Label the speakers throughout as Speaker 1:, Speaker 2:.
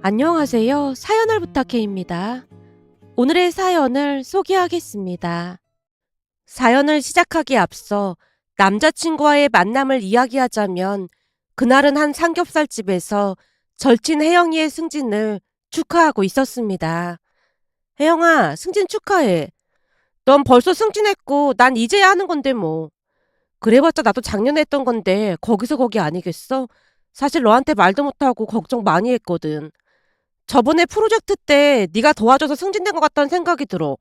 Speaker 1: 안녕하세요. 사연을 부탁해입니다. 오늘의 사연을 소개하겠습니다. 사연을 시작하기에 앞서 남자친구와의 만남을 이야기하자면 그날은 한 삼겹살집에서 절친 혜영이의 승진을 축하하고 있었습니다. 혜영아, 승진 축하해. 넌 벌써 승진했고 난 이제야 하는 건데 뭐. 그래봤자 나도 작년에 했던 건데 거기서 거기 아니겠어? 사실 너한테 말도 못하고 걱정 많이 했거든. 저번에 프로젝트 때 네가 도와줘서 승진된 것 같다는 생각이 들어.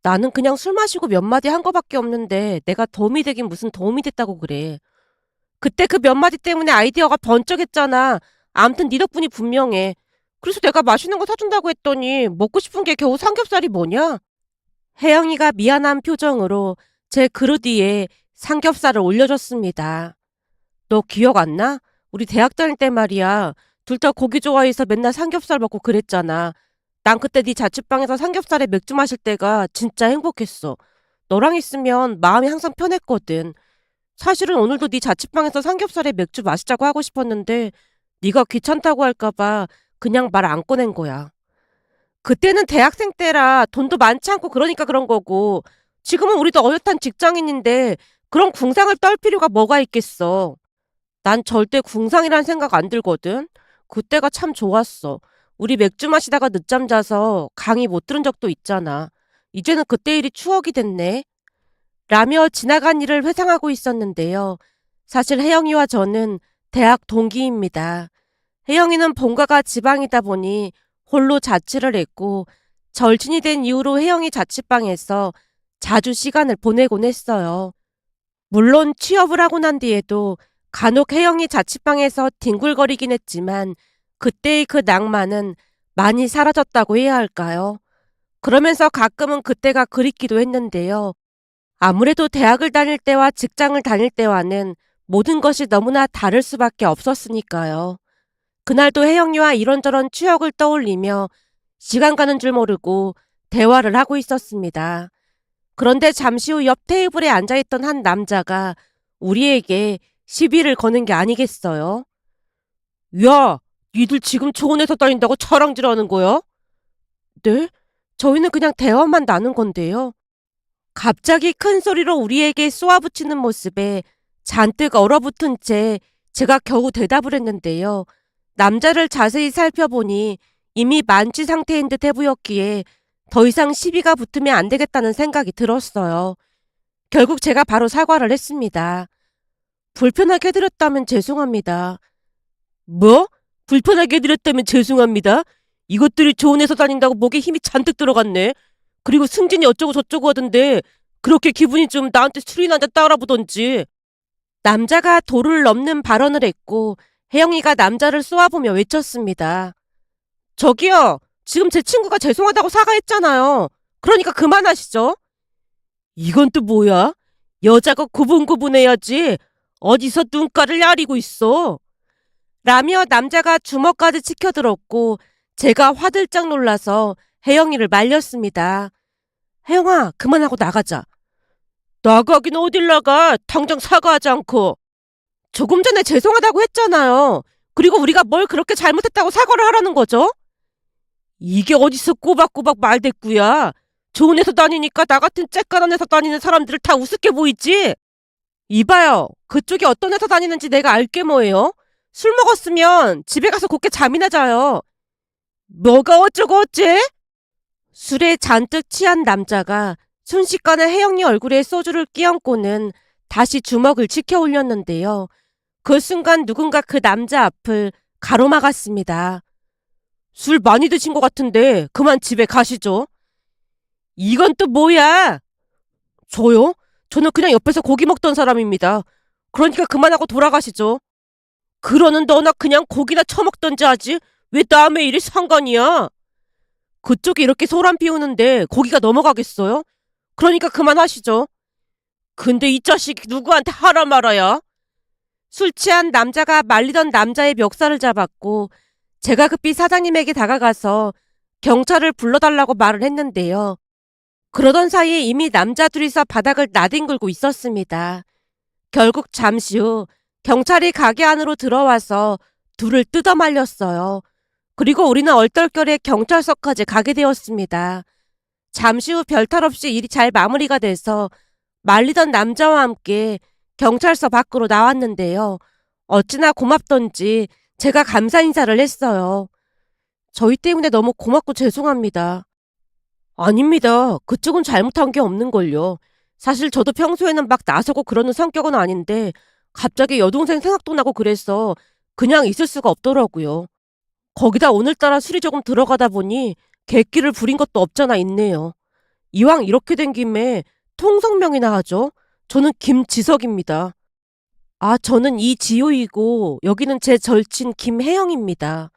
Speaker 1: 나는 그냥 술 마시고 몇 마디 한 거밖에 없는데 내가 도움이 되긴 무슨 도움이 됐다고 그래. 그때 그 몇 마디 때문에 아이디어가 번쩍했잖아. 암튼 네 덕분이 분명해. 그래서 내가 맛있는 거 사준다고 했더니 먹고 싶은 게 겨우 삼겹살이 뭐냐? 혜영이가 미안한 표정으로 제 그릇 위에 삼겹살을 올려줬습니다. 너 기억 안 나? 우리 대학 다닐 때 말이야. 둘 다 고기 좋아해서 맨날 삼겹살 먹고 그랬잖아. 난 그때 네 자취방에서 삼겹살에 맥주 마실 때가 진짜 행복했어. 너랑 있으면 마음이 항상 편했거든. 사실은 오늘도 네 자취방에서 삼겹살에 맥주 마시자고 하고 싶었는데 네가 귀찮다고 할까 봐 그냥 말 안 꺼낸 거야. 그때는 대학생 때라 돈도 많지 않고 그러니까 그런 거고 지금은 우리도 어엿한 직장인인데 그런 궁상을 떨 필요가 뭐가 있겠어. 난 절대 궁상이란 생각 안 들거든. 그때가 참 좋았어. 우리 맥주 마시다가 늦잠 자서 강의 못 들은 적도 있잖아. 이제는 그때 일이 추억이 됐네. 라며 지나간 일을 회상하고 있었는데요. 사실 혜영이와 저는 대학 동기입니다. 혜영이는 본가가 지방이다 보니 홀로 자취를 했고 절친이 된 이후로 혜영이 자취방에서 자주 시간을 보내곤 했어요. 물론 취업을 하고 난 뒤에도 간혹 혜영이 자취방에서 뒹굴거리긴 했지만 그때의 그 낭만은 많이 사라졌다고 해야 할까요? 그러면서 가끔은 그때가 그립기도 했는데요. 아무래도 대학을 다닐 때와 직장을 다닐 때와는 모든 것이 너무나 다를 수밖에 없었으니까요. 그날도 혜영이와 이런저런 추억을 떠올리며 시간 가는 줄 모르고 대화를 하고 있었습니다. 그런데 잠시 후 옆 테이블에 앉아있던 한 남자가 우리에게 시비를 거는 게 아니겠어요? 야, 니들 지금 좋은 회사 다닌다고 자랑질하는 거야? 네? 저희는 그냥 대화만 나눈 건데요. 갑자기 큰 소리로 우리에게 쏘아붙이는 모습에 잔뜩 얼어붙은 채 제가 겨우 대답을 했는데요. 남자를 자세히 살펴보니 이미 만취 상태인 듯 해보였기에 더 이상 시비가 붙으면 안 되겠다는 생각이 들었어요. 결국 제가 바로 사과를 했습니다. 불편하게 해드렸다면 죄송합니다. 뭐? 불편하게 해드렸다면 죄송합니다. 이것들이 좋은 회사 다닌다고 목에 힘이 잔뜩 들어갔네. 그리고 승진이 어쩌고 저쩌고 하던데 그렇게 기분이 좀 나한테 술이나 한잔 따라보던지. 남자가 도를 넘는 발언을 했고 혜영이가 남자를 쏘아보며 외쳤습니다. 저기요. 지금 제 친구가 죄송하다고 사과했잖아요. 그러니까 그만하시죠. 이건 또 뭐야? 여자가 구분구분해야지. 어디서 눈가를 야리고 있어. 라며 남자가 주먹까지 치켜들었고 제가 화들짝 놀라서 혜영이를 말렸습니다. 혜영아, 그만하고 나가자. 나가긴 어딜 나가. 당장 사과하지 않고. 조금 전에 죄송하다고 했잖아요. 그리고 우리가 뭘 그렇게 잘못했다고 사과를 하라는 거죠? 이게 어디서 꼬박꼬박 말대꾸야. 좋은 회사 다니니까 나 같은 쬐깐한 회사 다니는 사람들을 다 우습게 보이지? 이봐요. 그쪽이 어떤 회사 다니는지 내가 알게 뭐예요? 술 먹었으면 집에 가서 곱게 잠이나 자요. 뭐가 어쩌고 어째? 술에 잔뜩 취한 남자가 순식간에 혜영이 얼굴에 소주를 끼얹고는 다시 주먹을 치켜 올렸는데요. 그 순간 누군가 그 남자 앞을 가로막았습니다. 술 많이 드신 것 같은데 그만 집에 가시죠. 이건 또 뭐야? 저요? 저는 그냥 옆에서 고기 먹던 사람입니다. 그러니까 그만하고 돌아가시죠. 그러는 너나 그냥 고기나 처먹던지 하지. 왜 남의 일이 상관이야? 그쪽이 이렇게 소란 피우는데 고기가 넘어가겠어요? 그러니까 그만하시죠. 근데 이 자식 누구한테 하라 말아야? 술 취한 남자가 말리던 남자의 멱살을 잡았고 제가 급히 사장님에게 다가가서 경찰을 불러달라고 말을 했는데요. 그러던 사이에 이미 남자 둘이서 바닥을 나뒹굴고 있었습니다. 결국 잠시 후 경찰이 가게 안으로 들어와서 둘을 뜯어말렸어요. 그리고 우리는 얼떨결에 경찰서까지 가게 되었습니다. 잠시 후 별탈 없이 일이 잘 마무리가 돼서 말리던 남자와 함께 경찰서 밖으로 나왔는데요. 어찌나 고맙던지 제가 감사 인사를 했어요. 저희 때문에 너무 고맙고 죄송합니다. 아닙니다. 그쪽은 잘못한 게 없는걸요. 사실 저도 평소에는 막 나서고 그러는 성격은 아닌데 갑자기 여동생 생각도 나고 그래서 그냥 있을 수가 없더라고요. 거기다 오늘따라 술이 조금 들어가다 보니 객기를 부린 것도 없잖아 있네요. 이왕 이렇게 된 김에 통성명이나 하죠. 저는 김지석입니다. 아, 저는 이지호이고 여기는 제 절친 김혜영입니다.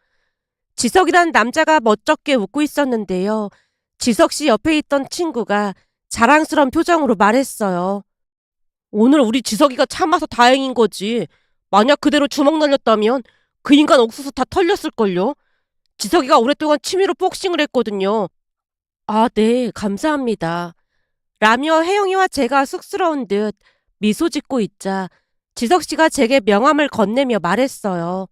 Speaker 1: 지석이란 남자가 멋쩍게 웃고 있었는데요. 지석 씨 옆에 있던 친구가 자랑스러운 표정으로 말했어요. 오늘 우리 지석이가 참아서 다행인 거지. 만약 그대로 주먹 날렸다면 그 인간 옥수수 다 털렸을걸요. 지석이가 오랫동안 취미로 복싱을 했거든요. 아, 네, 감사합니다. 라며 혜영이와 제가 쑥스러운 듯 미소 짓고 있자 지석 씨가 제게 명함을 건네며 말했어요.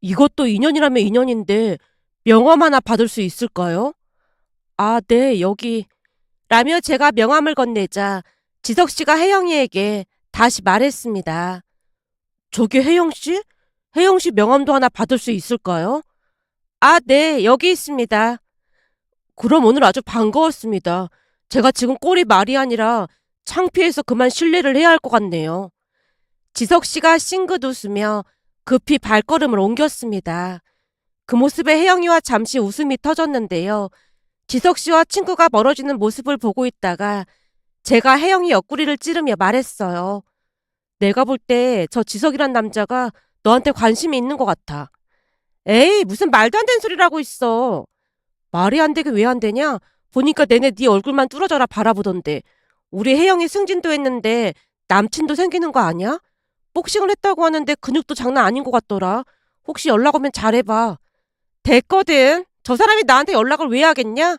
Speaker 1: 이것도 인연이라면 인연인데 명함 하나 받을 수 있을까요? 아, 네, 여기. 라며 제가 명함을 건네자 지석 씨가 혜영이에게 다시 말했습니다. 저기 혜영 씨? 혜영 씨 명함도 하나 받을 수 있을까요? 아, 네, 여기 있습니다. 그럼 오늘 아주 반가웠습니다. 제가 지금 꼴이 말이 아니라 창피해서 그만 실례를 해야 할 것 같네요. 지석 씨가 싱긋 웃으며 급히 발걸음을 옮겼습니다. 그 모습에 혜영이와 잠시 웃음이 터졌는데요. 지석 씨와 친구가 멀어지는 모습을 보고 있다가 제가 혜영이 옆구리를 찌르며 말했어요. 내가 볼 때 저 지석이란 남자가 너한테 관심이 있는 것 같아. 에이, 무슨 말도 안 되는 소리라고 있어. 말이 안 되게 왜 안 되냐? 보니까 내내 네 얼굴만 뚫어져라 바라보던데. 우리 혜영이 승진도 했는데 남친도 생기는 거 아니야? 복싱을 했다고 하는데 근육도 장난 아닌 것 같더라. 혹시 연락 오면 잘해봐. 됐거든. 저 사람이 나한테 연락을 왜 하겠냐?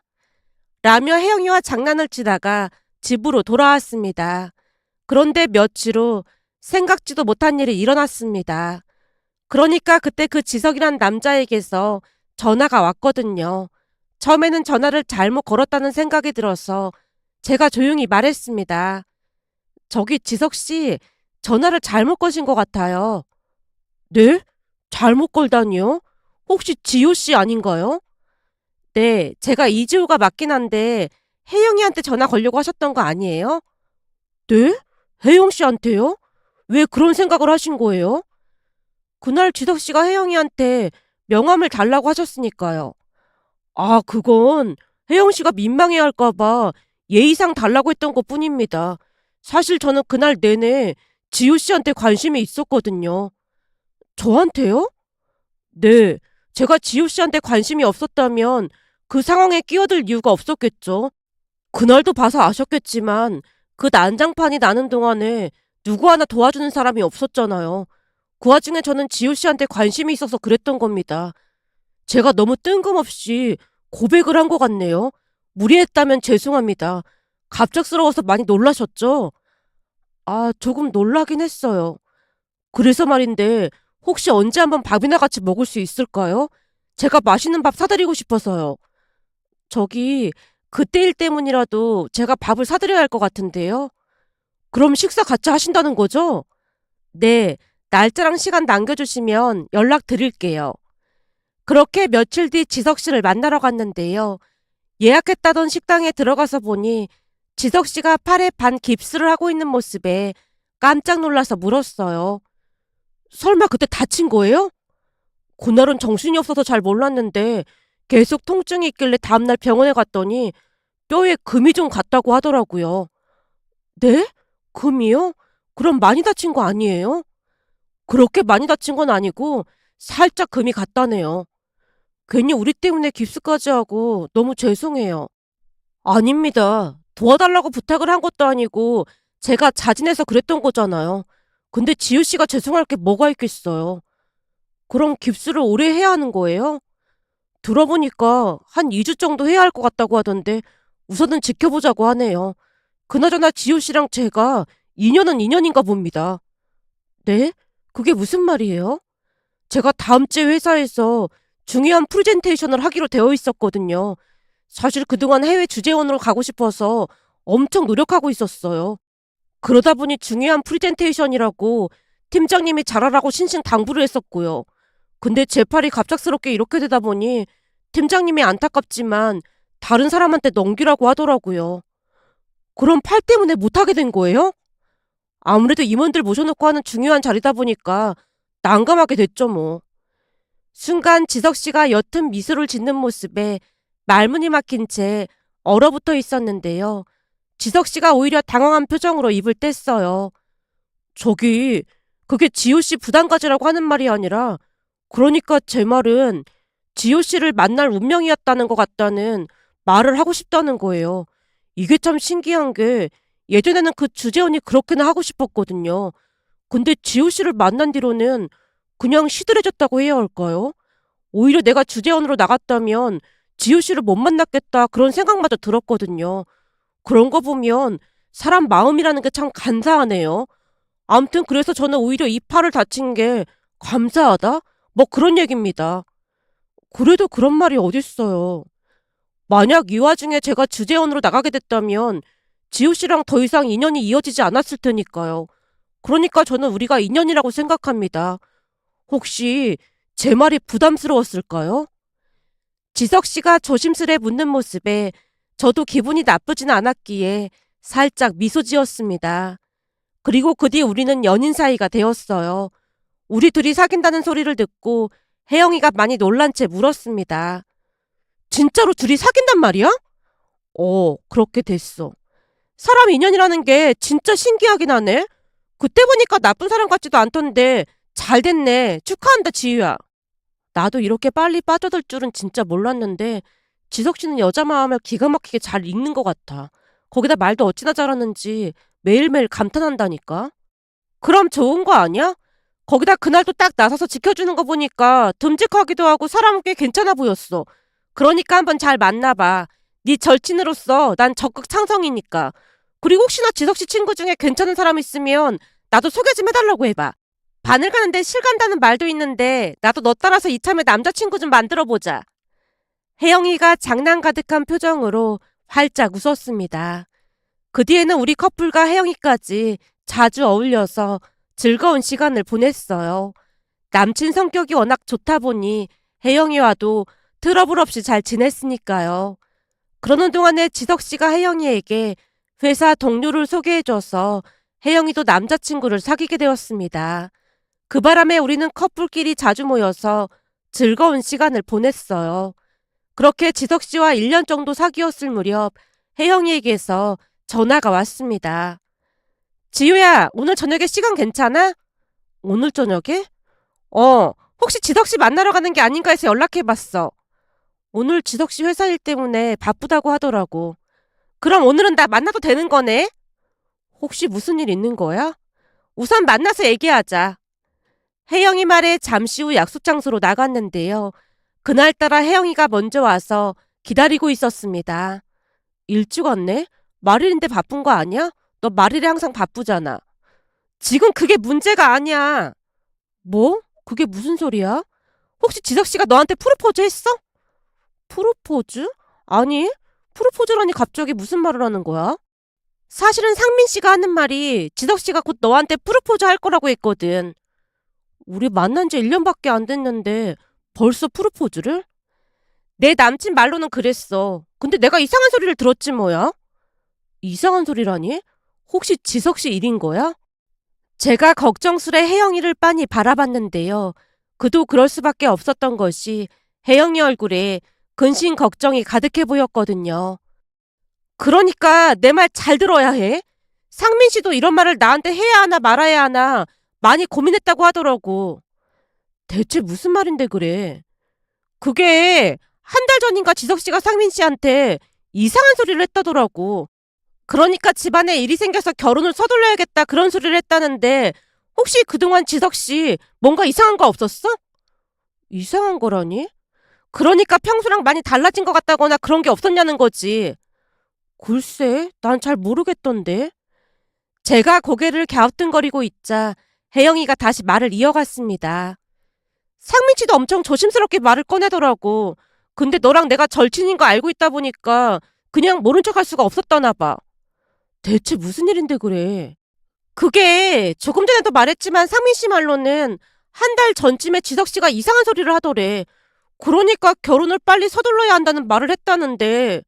Speaker 1: 라며 혜영이와 장난을 치다가 집으로 돌아왔습니다. 그런데 며칠 후 생각지도 못한 일이 일어났습니다. 그러니까 그때 그 지석이란 남자에게서 전화가 왔거든요. 처음에는 전화를 잘못 걸었다는 생각이 들어서 제가 조용히 말했습니다. 저기 지석 씨, 전화를 잘못 거신 것 같아요. 네? 잘못 걸다니요? 혹시 지호 씨 아닌가요? 네, 제가 이지호가 맞긴 한데 혜영이한테 전화 걸려고 하셨던 거 아니에요? 네? 혜영 씨한테요? 왜 그런 생각을 하신 거예요? 그날 지석 씨가 혜영이한테 명함을 달라고 하셨으니까요. 아, 그건 혜영 씨가 민망해 할까봐 예의상 달라고 했던 것 뿐입니다. 사실 저는 그날 내내 지호 씨한테 관심이 있었거든요. 저한테요? 네. 제가 지호 씨한테 관심이 없었다면 그 상황에 끼어들 이유가 없었겠죠. 그날도 봐서 아셨겠지만 그 난장판이 나는 동안에 누구 하나 도와주는 사람이 없었잖아요. 그 와중에 저는 지호 씨한테 관심이 있어서 그랬던 겁니다. 제가 너무 뜬금없이 고백을 한 것 같네요. 무리했다면 죄송합니다. 갑작스러워서 많이 놀라셨죠? 아, 조금 놀라긴 했어요. 그래서 말인데 혹시 언제 한번 밥이나 같이 먹을 수 있을까요? 제가 맛있는 밥 사드리고 싶어서요. 저기 그때 일 때문이라도 제가 밥을 사드려야 할 것 같은데요. 그럼 식사 같이 하신다는 거죠? 네, 날짜랑 시간 남겨주시면 연락드릴게요. 그렇게 며칠 뒤 지석 씨를 만나러 갔는데요. 예약했다던 식당에 들어가서 보니 지석 씨가 팔에 반 깁스를 하고 있는 모습에 깜짝 놀라서 물었어요. 설마 그때 다친 거예요? 그날은 정신이 없어서 잘 몰랐는데 계속 통증이 있길래 다음날 병원에 갔더니 뼈에 금이 좀 갔다고 하더라고요. 네? 금이요? 그럼 많이 다친 거 아니에요? 그렇게 많이 다친 건 아니고 살짝 금이 갔다네요. 괜히 우리 때문에 깁스까지 하고 너무 죄송해요. 아닙니다. 도와달라고 부탁을 한 것도 아니고 제가 자진해서 그랬던 거잖아요. 근데 지우 씨가 죄송할 게 뭐가 있겠어요. 그럼 깁스를 오래 해야 하는 거예요? 들어보니까 한 2주 정도 해야 할 것 같다고 하던데 우선은 지켜보자고 하네요. 그나저나 지우 씨랑 제가 인연은 인연인가 봅니다. 네? 그게 무슨 말이에요? 제가 다음 주에 회사에서 중요한 프레젠테이션을 하기로 되어 있었거든요. 사실 그동안 해외 주재원으로 가고 싶어서 엄청 노력하고 있었어요. 그러다 보니 중요한 프레젠테이션이라고 팀장님이 잘하라고 신신당부를 했었고요. 근데 제 팔이 갑작스럽게 이렇게 되다 보니 팀장님이 안타깝지만 다른 사람한테 넘기라고 하더라고요. 그럼 팔 때문에 못하게 된 거예요? 아무래도 임원들 모셔놓고 하는 중요한 자리다 보니까 난감하게 됐죠 뭐. 순간 지석 씨가 옅은 미소를 짓는 모습에 말문이 막힌 채 얼어붙어 있었는데요. 지석 씨가 오히려 당황한 표정으로 입을 뗐어요. 저기, 그게 지호 씨 부담 가지라고 하는 말이 아니라, 그러니까 제 말은 지호 씨를 만날 운명이었다는 것 같다는 말을 하고 싶다는 거예요. 이게 참 신기한 게 예전에는 그 주재원이 그렇게나 하고 싶었거든요. 근데 지호 씨를 만난 뒤로는 그냥 시들해졌다고 해야 할까요? 오히려 내가 주재원으로 나갔다면 지호 씨를 못 만났겠다 그런 생각마저 들었거든요. 그런 거 보면 사람 마음이라는 게 참 간사하네요. 암튼 그래서 저는 오히려 이 팔을 다친 게 감사하다? 뭐 그런 얘기입니다. 그래도 그런 말이 어딨어요. 만약 이 와중에 제가 주재원으로 나가게 됐다면 지호 씨랑 더 이상 인연이 이어지지 않았을 테니까요. 그러니까 저는 우리가 인연이라고 생각합니다. 혹시 제 말이 부담스러웠을까요? 지석 씨가 조심스레 묻는 모습에 저도 기분이 나쁘진 않았기에 살짝 미소 지었습니다. 그리고 그 뒤 우리는 연인 사이가 되었어요. 우리 둘이 사귄다는 소리를 듣고 혜영이가 많이 놀란 채 물었습니다. 진짜로 둘이 사귄단 말이야? 그렇게 됐어. 사람 인연이라는 게 진짜 신기하긴 하네. 그때 보니까 나쁜 사람 같지도 않던데 잘 됐네. 축하한다, 지유야. 나도 이렇게 빨리 빠져들 줄은 진짜 몰랐는데 지석 씨는 여자 마음을 기가 막히게 잘 읽는 것 같아. 거기다 말도 어찌나 잘하는지 매일매일 감탄한다니까. 그럼 좋은 거 아니야? 거기다 그날도 딱 나서서 지켜주는 거 보니까 듬직하기도 하고 사람 꽤 괜찮아 보였어. 그러니까 한번 잘 만나봐. 네 절친으로서 난 적극 찬성이니까. 그리고 혹시나 지석 씨 친구 중에 괜찮은 사람 있으면 나도 소개 좀 해달라고 해봐. 바늘 가는데 실 간다는 말도 있는데 나도 너 따라서 이참에 남자친구 좀 만들어보자. 혜영이가 장난 가득한 표정으로 활짝 웃었습니다. 그 뒤에는 우리 커플과 혜영이까지 자주 어울려서 즐거운 시간을 보냈어요. 남친 성격이 워낙 좋다 보니 혜영이와도 트러블 없이 잘 지냈으니까요. 그러는 동안에 지석 씨가 혜영이에게 회사 동료를 소개해줘서 혜영이도 남자친구를 사귀게 되었습니다. 그 바람에 우리는 커플끼리 자주 모여서 즐거운 시간을 보냈어요. 그렇게 지석 씨와 1년 정도 사귀었을 무렵 혜영이에게서 전화가 왔습니다. 지효야, 오늘 저녁에 시간 괜찮아? 오늘 저녁에? 혹시 지석 씨 만나러 가는 게 아닌가 해서 연락해봤어. 오늘 지석 씨 회사 일 때문에 바쁘다고 하더라고. 그럼 오늘은 나 만나도 되는 거네? 혹시 무슨 일 있는 거야? 우선 만나서 얘기하자. 혜영이 말에 잠시 후 약속 장소로 나갔는데요. 그날따라 혜영이가 먼저 와서 기다리고 있었습니다. 일찍 왔네? 말일인데 바쁜 거 아니야? 너 말일에 항상 바쁘잖아. 지금 그게 문제가 아니야. 뭐? 그게 무슨 소리야? 혹시 지석 씨가 너한테 프로포즈 했어? 프로포즈? 아니, 프로포즈라니 갑자기 무슨 말을 하는 거야? 사실은 상민 씨가 하는 말이 지석 씨가 곧 너한테 프로포즈 할 거라고 했거든. 우리 만난 지 1년밖에 안 됐는데 벌써 프로포즈를? 내 남친 말로는 그랬어. 근데 내가 이상한 소리를 들었지 뭐야? 이상한 소리라니? 혹시 지석 씨 일인 거야? 제가 걱정스레 혜영이를 빤히 바라봤는데요. 그도 그럴 수밖에 없었던 것이 혜영이 얼굴에 근심 걱정이 가득해 보였거든요. 그러니까 내 말 잘 들어야 해. 상민 씨도 이런 말을 나한테 해야 하나 말아야 하나 많이 고민했다고 하더라고. 대체 무슨 말인데 그래? 그게 한 달 전인가 지석 씨가 상민 씨한테 이상한 소리를 했다더라고. 그러니까 집안에 일이 생겨서 결혼을 서둘러야겠다 그런 소리를 했다는데 혹시 그동안 지석 씨 뭔가 이상한 거 없었어? 이상한 거라니? 그러니까 평소랑 많이 달라진 것 같다거나 그런 게 없었냐는 거지. 글쎄, 난 잘 모르겠던데. 제가 고개를 갸우뚱거리고 있자 혜영이가 다시 말을 이어갔습니다. 상민 씨도 엄청 조심스럽게 말을 꺼내더라고. 근데 너랑 내가 절친인 거 알고 있다 보니까 그냥 모른 척할 수가 없었다나 봐. 대체 무슨 일인데 그래? 그게 조금 전에도 말했지만 상민 씨 말로는 한 달 전쯤에 지석 씨가 이상한 소리를 하더래. 그러니까 결혼을 빨리 서둘러야 한다는 말을 했다는데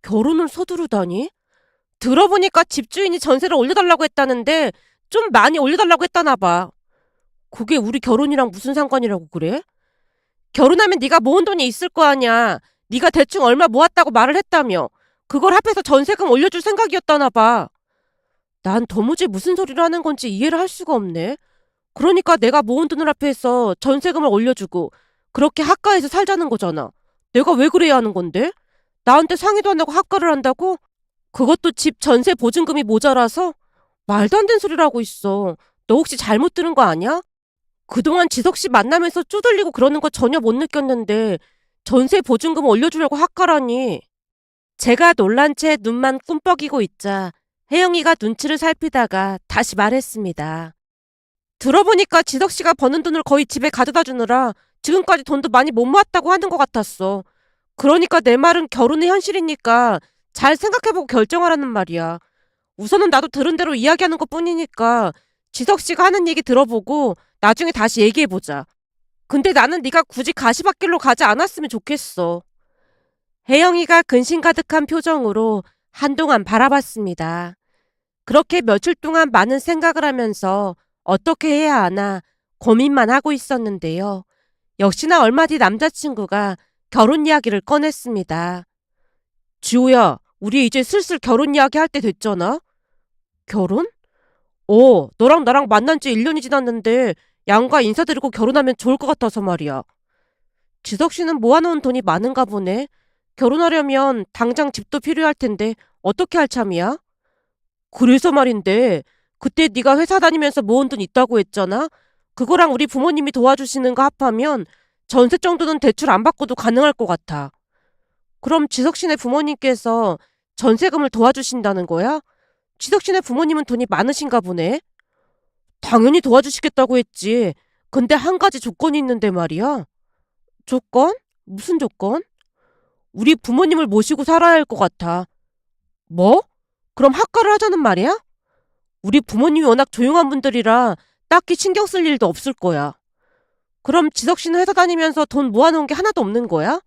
Speaker 1: 결혼을 서두르다니? 들어보니까 집주인이 전세를 올려달라고 했다는데 좀 많이 올려달라고 했다나 봐. 그게 우리 결혼이랑 무슨 상관이라고 그래? 결혼하면 네가 모은 돈이 있을 거 아니야. 네가 대충 얼마 모았다고 말을 했다며. 그걸 합해서 전세금 올려줄 생각이었다나 봐. 난 도무지 무슨 소리를 하는 건지 이해를 할 수가 없네. 그러니까 내가 모은 돈을 합해서 전세금을 올려주고 그렇게 학가에서 살자는 거잖아. 내가 왜 그래야 하는 건데? 나한테 상의도 안 하고 학가를 한다고? 그것도 집 전세 보증금이 모자라서? 말도 안 되는 소리를 하고 있어. 너 혹시 잘못 들은 거 아니야? 그동안 지석 씨 만나면서 쪼들리고 그러는 거 전혀 못 느꼈는데 전세 보증금 올려주려고 학가라니. 제가 놀란 채 눈만 꿈뻑이고 있자 혜영이가 눈치를 살피다가 다시 말했습니다. 들어보니까 지석 씨가 버는 돈을 거의 집에 가져다 주느라 지금까지 돈도 많이 못 모았다고 하는 것 같았어. 그러니까 내 말은 결혼의 현실이니까 잘 생각해보고 결정하라는 말이야. 우선은 나도 들은 대로 이야기하는 것 뿐이니까 지석 씨가 하는 얘기 들어보고 나중에 다시 얘기해보자. 근데 나는 네가 굳이 가시밭길로 가지 않았으면 좋겠어. 혜영이가 근심 가득한 표정으로 한동안 바라봤습니다. 그렇게 며칠 동안 많은 생각을 하면서 어떻게 해야 하나 고민만 하고 있었는데요. 역시나 얼마 뒤 남자친구가 결혼 이야기를 꺼냈습니다. 지호야, 우리 이제 슬슬 결혼 이야기 할 때 됐잖아? 결혼? 너랑 나랑 만난 지 1년이 지났는데 양가 인사드리고 결혼하면 좋을 것 같아서 말이야. 지석 씨는 모아놓은 돈이 많은가 보네. 결혼하려면 당장 집도 필요할 텐데 어떻게 할 참이야? 그래서 말인데 그때 네가 회사 다니면서 모은 돈 있다고 했잖아? 그거랑 우리 부모님이 도와주시는 거 합하면 전세 정도는 대출 안 받고도 가능할 것 같아. 그럼 지석 씨네 부모님께서 전세금을 도와주신다는 거야? 지석 씨네 부모님은 돈이 많으신가 보네. 당연히 도와주시겠다고 했지. 근데 한 가지 조건이 있는데 말이야. 조건? 무슨 조건? 우리 부모님을 모시고 살아야 할 것 같아. 뭐? 그럼 학가를 하자는 말이야? 우리 부모님이 워낙 조용한 분들이라 딱히 신경 쓸 일도 없을 거야. 그럼 지석 씨는 회사 다니면서 돈 모아놓은 게 하나도 없는 거야?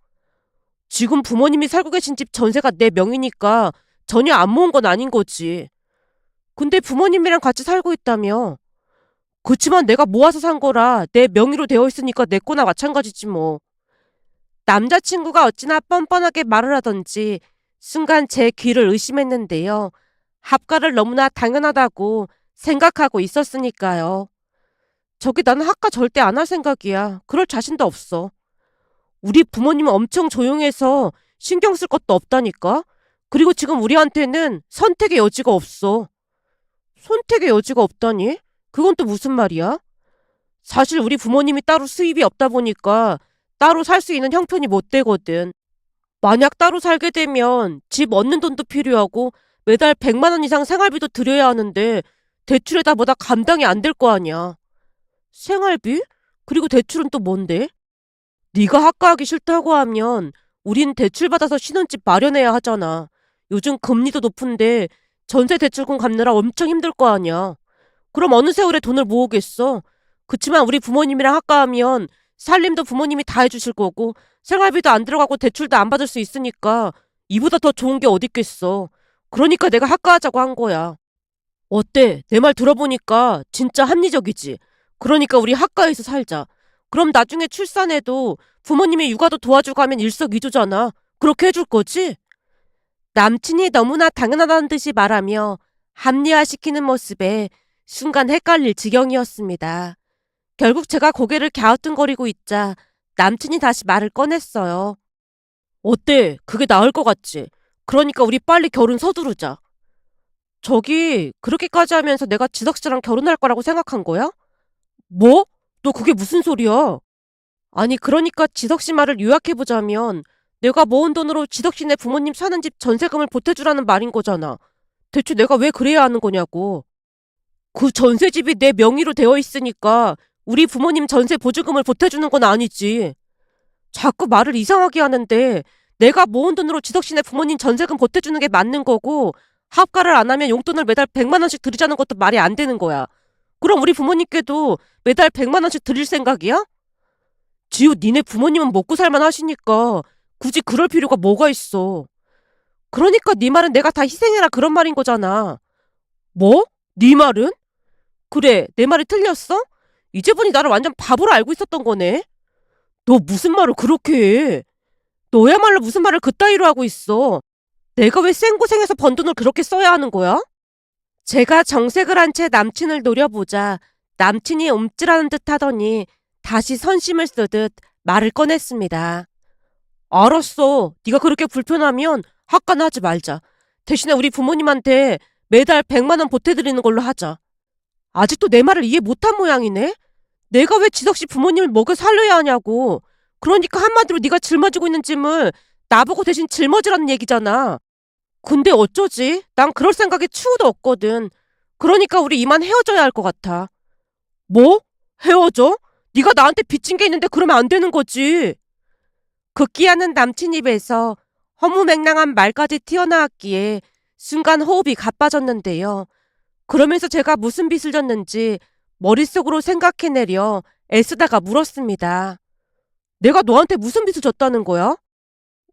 Speaker 1: 지금 부모님이 살고 계신 집 전세가 내 명이니까 전혀 안 모은 건 아닌 거지. 근데 부모님이랑 같이 살고 있다며. 그치만 내가 모아서 산 거라 내 명의로 되어 있으니까 내 거나 마찬가지지 뭐. 남자친구가 어찌나 뻔뻔하게 말을 하던지 순간 제 귀를 의심했는데요. 합가를 너무나 당연하다고 생각하고 있었으니까요. 저기 나는 학가 절대 안 할 생각이야. 그럴 자신도 없어. 우리 부모님은 엄청 조용해서 신경 쓸 것도 없다니까? 그리고 지금 우리한테는 선택의 여지가 없어. 선택의 여지가 없다니? 그건 또 무슨 말이야? 사실 우리 부모님이 따로 수입이 없다 보니까 따로 살 수 있는 형편이 못 되거든. 만약 따로 살게 되면 집 얻는 돈도 필요하고 매달 100만 원 이상 생활비도 들여야 하는데 대출에다 뭐다 감당이 안 될 거 아니야. 생활비? 그리고 대출은 또 뭔데? 네가 학가하기 싫다고 하면 우린 대출받아서 신혼집 마련해야 하잖아. 요즘 금리도 높은데 전세 대출금 갚느라 엄청 힘들 거 아니야. 그럼 어느 세월에 돈을 모으겠어? 그치만 우리 부모님이랑 학가하면 살림도 부모님이 다 해주실 거고 생활비도 안 들어가고 대출도 안 받을 수 있으니까 이보다 더 좋은 게 어딨겠어. 그러니까 내가 학가하자고 한 거야. 어때? 내 말 들어보니까 진짜 합리적이지. 그러니까 우리 학가에서 살자. 그럼 나중에 출산해도 부모님이 육아도 도와주고 하면 일석이조잖아. 그렇게 해줄 거지? 남친이 너무나 당연하다는 듯이 말하며 합리화시키는 모습에 순간 헷갈릴 지경이었습니다. 결국 제가 고개를 갸우뚱거리고 있자 남친이 다시 말을 꺼냈어요. 어때? 그게 나을 것 같지? 그러니까 우리 빨리 결혼 서두르자. 저기 그렇게까지 하면서 내가 지석 씨랑 결혼할 거라고 생각한 거야? 뭐? 너 그게 무슨 소리야? 아니 그러니까 지석 씨 말을 요약해보자면 내가 모은 돈으로 지석 씨네 부모님 사는 집 전세금을 보태주라는 말인 거잖아. 대체 내가 왜 그래야 하는 거냐고. 그 전세집이 내 명의로 되어 있으니까 우리 부모님 전세 보조금을 보태주는 건 아니지. 자꾸 말을 이상하게 하는데 내가 모은 돈으로 지석 씨네 부모님 전세금 보태주는 게 맞는 거고 합가를 안 하면 용돈을 매달 100만 원씩 드리자는 것도 말이 안 되는 거야. 그럼 우리 부모님께도 매달 100만 원씩 드릴 생각이야? 지우 니네 부모님은 먹고 살만 하시니까 굳이 그럴 필요가 뭐가 있어. 그러니까 네 말은 내가 다 희생해라 그런 말인 거잖아. 뭐? 네 말은? 그래, 내 말이 틀렸어? 이제 보니 나를 완전 바보로 알고 있었던 거네. 너 무슨 말을 그렇게 해? 너야말로 무슨 말을 그따위로 하고 있어. 내가 왜 생고생해서 번 돈을 그렇게 써야 하는 거야? 제가 정색을 한 채 남친을 노려보자 남친이 움찔하는 듯 하더니 다시 선심을 쓰듯 말을 꺼냈습니다. 알았어. 네가 그렇게 불편하면 학가나 하지 말자. 대신에 우리 부모님한테 매달 100만 원 보태드리는 걸로 하자. 아직도 내 말을 이해 못한 모양이네? 내가 왜 지석씨 부모님을 먹여 살려야 하냐고. 그러니까 한마디로 네가 짊어지고 있는 짐을 나보고 대신 짊어지라는 얘기잖아. 근데 어쩌지? 난 그럴 생각에 추후도 없거든. 그러니까 우리 이만 헤어져야 할 것 같아. 뭐? 헤어져? 네가 나한테 빚진 게 있는데 그러면 안 되는 거지. 극기하는 남친 입에서 허무맹랑한 말까지 튀어나왔기에 순간 호흡이 가빠졌는데요. 그러면서 제가 무슨 빚을 졌는지 머릿속으로 생각해내려 애쓰다가 물었습니다. 내가 너한테 무슨 빚을 졌다는 거야?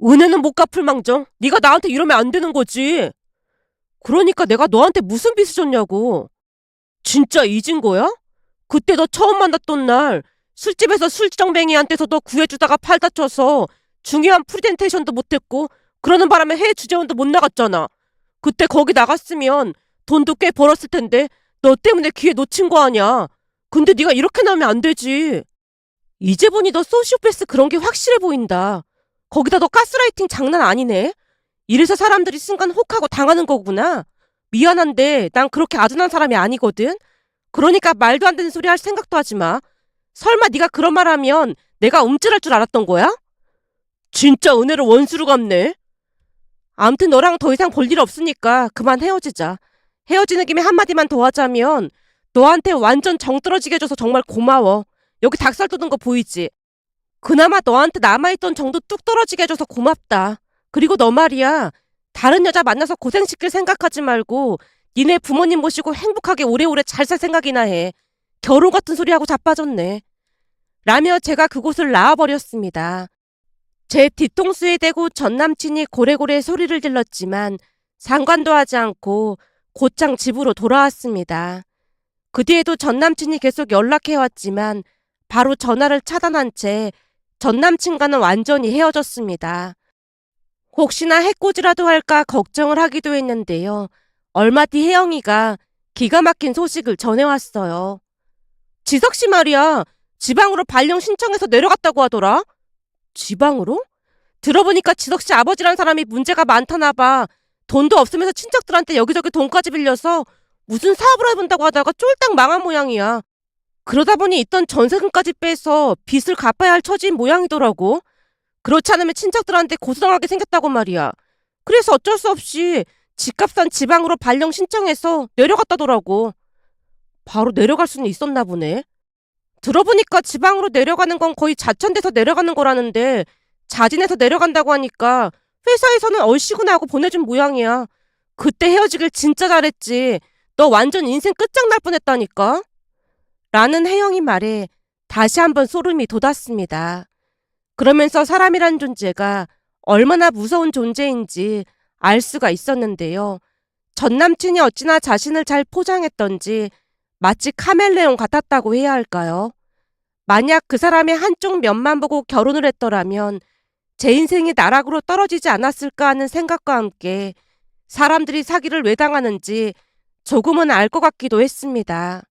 Speaker 1: 은혜는 못 갚을 망정 네가 나한테 이러면 안 되는 거지. 그러니까 내가 너한테 무슨 빚을 졌냐고. 진짜 잊은 거야? 그때 너 처음 만났던 날 술집에서 술정뱅이한테서 너 구해주다가 팔 다쳐서 중요한 프리젠테이션도 못했고 그러는 바람에 해외 주재원도 못 나갔잖아. 그때 거기 나갔으면 돈도 꽤 벌었을 텐데 너 때문에 기회 놓친 거 아니야. 근데 네가 이렇게 나오면 안 되지. 이제 보니 너 소시오패스 그런 게 확실해 보인다. 거기다 너 가스라이팅 장난 아니네. 이래서 사람들이 순간 혹하고 당하는 거구나. 미안한데 난 그렇게 아둔한 사람이 아니거든. 그러니까 말도 안 되는 소리 할 생각도 하지 마. 설마 네가 그런 말 하면 내가 움찔할 줄 알았던 거야? 진짜 은혜를 원수로 갚네. 아무튼 너랑 더 이상 볼 일 없으니까 그만 헤어지자. 헤어지는 김에 한마디만 더 하자면 너한테 완전 정 떨어지게 해줘서 정말 고마워. 여기 닭살 돋은 거 보이지? 그나마 너한테 남아있던 정도 뚝 떨어지게 해줘서 고맙다. 그리고 너 말이야. 다른 여자 만나서 고생시킬 생각하지 말고 니네 부모님 모시고 행복하게 오래오래 잘 살 생각이나 해. 결혼 같은 소리하고 자빠졌네. 라며 제가 그곳을 나와버렸습니다. 제 뒤통수에 대고 전남친이 고래고래 소리를 질렀지만 상관도 하지 않고 곧장 집으로 돌아왔습니다. 그 뒤에도 전남친이 계속 연락해왔지만 바로 전화를 차단한 채 전남친과는 완전히 헤어졌습니다. 혹시나 해코지라도 할까 걱정을 하기도 했는데요. 얼마 뒤 혜영이가 기가 막힌 소식을 전해왔어요. 지석씨 말이야. 지방으로 발령 신청해서 내려갔다고 하더라. 지방으로? 들어보니까 지석씨 아버지란 사람이 문제가 많다나 봐. 돈도 없으면서 친척들한테 여기저기 돈까지 빌려서 무슨 사업을 해본다고 하다가 쫄딱 망한 모양이야. 그러다 보니 있던 전세금까지 빼서 빚을 갚아야 할 처지인 모양이더라고. 그렇지 않으면 친척들한테 고소당하게 생겼다고 말이야. 그래서 어쩔 수 없이 집값 산 지방으로 발령 신청해서 내려갔다더라고. 바로 내려갈 수는 있었나 보네. 들어보니까 지방으로 내려가는 건 거의 자천돼서 내려가는 거라는데 자진해서 내려간다고 하니까 회사에서는 얼씨구나 하고 보내준 모양이야. 그때 헤어지길 진짜 잘했지. 너 완전 인생 끝장날 뻔했다니까. 라는 혜영이 말에 다시 한번 소름이 돋았습니다. 그러면서 사람이란 존재가 얼마나 무서운 존재인지 알 수가 있었는데요. 전 남친이 어찌나 자신을 잘 포장했던지 마치 카멜레온 같았다고 해야 할까요? 만약 그 사람의 한쪽 면만 보고 결혼을 했더라면 제 인생이 나락으로 떨어지지 않았을까 하는 생각과 함께 사람들이 사기를 왜 당하는지 조금은 알 것 같기도 했습니다.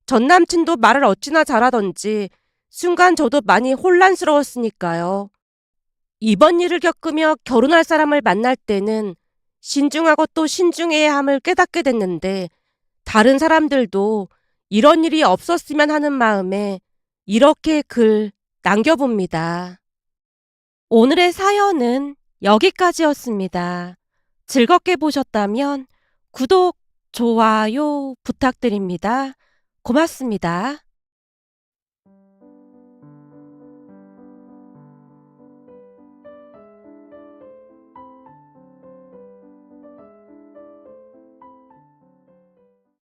Speaker 1: 전 남친도 말을 어찌나 잘하던지 순간 저도 많이 혼란스러웠으니까요. 이번 일을 겪으며 결혼할 사람을 만날 때는 신중하고 또 신중해야 함을 깨닫게 됐는데 다른 사람들도 이런 일이 없었으면 하는 마음에 이렇게 글 남겨봅니다. 오늘의 사연은 여기까지였습니다. 즐겁게 보셨다면 구독, 좋아요 부탁드립니다. 고맙습니다.